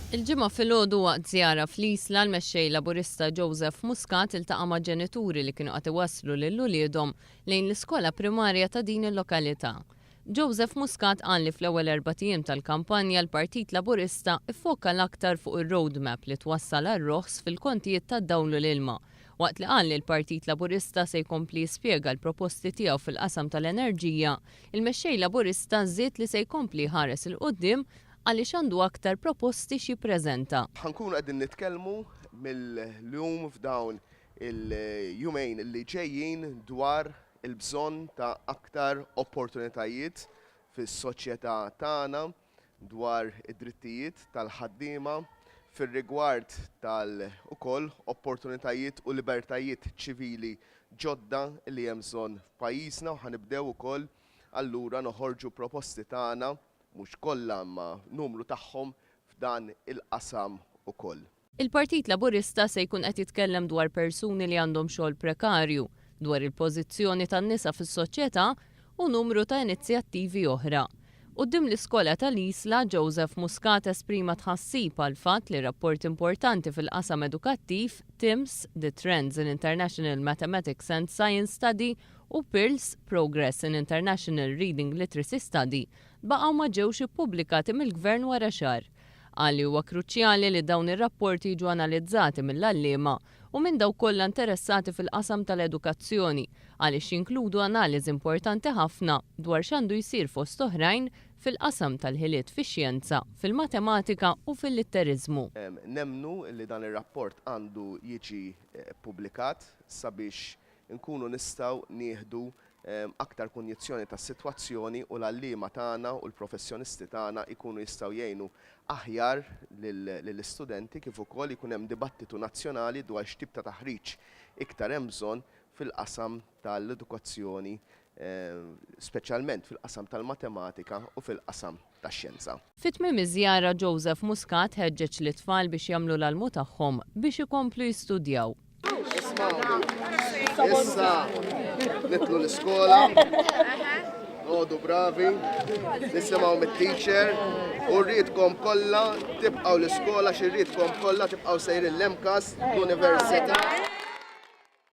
Il-ġimgħa filgħodu waqt żjara fl-Isla l-mexxej Laburista Joseph Muscat iltaqa' ma' ġenituri li kienu qed iwasslu lil uliedhom lejn l-iskola primarja ta' din il-lokalità. Joseph Muscat qal li fl-ewwel 4 tiem tal-kampanja l-Partit Laburista iffoka l-aktar fuq ir-roadmap li twassal għar-roħs fil-kontijiet tad-dawl u l-ilma. Waqt li qal li l-Partit Laburista se jkompli jispjega l-proposti tiegħu fil-qasam tal-enerġija, il-mexxej Laburista żied li se jkompli ħares il-qudiem għaliex għandu aktar proposti x'jippreżenta. Ħankunu qegħdin nitkellmu mill-lum f'dawn il-jumejn li ġejjin dwar il-bżonn ta' aktar opportunitajiet fis-soċjetà tagħna, dwar id-drittijiet tal-ħaddiema, fir-rigward tal-ukoll opportunitajiet u libertajiet ċivili ġodda li hemm bżonn f'pajjiżna u ħanibdew ukoll allura noħorġu proposti tagħna mhux kollha ma numru tagħhom f'dan il-qasam ukoll. Il-Partit Laburista se jkun qed jitkellem dwar persuni li għandhom xogħol prekarju, dwar il-pożizzjoni tan-nisa fis-soċjetà u numru ta' inizjattivi oħra. Quddiem l-iskola tal-Isla, Joseph Muscat esprima tħassib għal fatt li rapport importanti fil-qasam edukattiv TIMSS, The Trends in International Mathematics and Science Study u PIRLS, Progress in International Reading Literacy Study, baqgħu ma ġewx ippubblikati mill-Gvern wara xahar. Qal li huwa kruċjali li dawn ir-rapporti jiġu analizzati mill-għalliema u minn dawk kollha interessati fil-qasam tal-edukazzjoni għaliex jinkludu analiżi importanti ħafna dwar x'għandu jsir fost oħrajn fil-qasam tal-ħiliet fix-xjenza, fil-matematika u fil-litteriżmu. Nemmnu li dan ir-rapport għandu jiġi ppubblikat sabiex nkunu nistgħu nieħdu aktar konjizzjoni tas-sitwazzjoni u l-għalliema tagħna u l-professjonisti tagħna jkunu jistgħu jgħinu aħjar lill-istudenti kif ukoll ikun hemm dibattitu nazzjonali dwar x'tip ta' taħriġ iktar hemm bżonn fil-qasam tal-edukazzjoni, speċjalment fil-qasam tal-matematika u fil-qasam tax-xjenza. Fit-tmiem iż-żjara Joseph Muscat ħeġġeġ l-itfal biex jagħmlu l-almu tagħhom biex ikomplu jistudjaw. Issa nitlu l-iskola, għodu bravi, nisimgħu mit-teacher u rridkom kollha tibqgħu l-iskola xi rridkom kollha tibqgħu sejrin l-MCAS l-Università.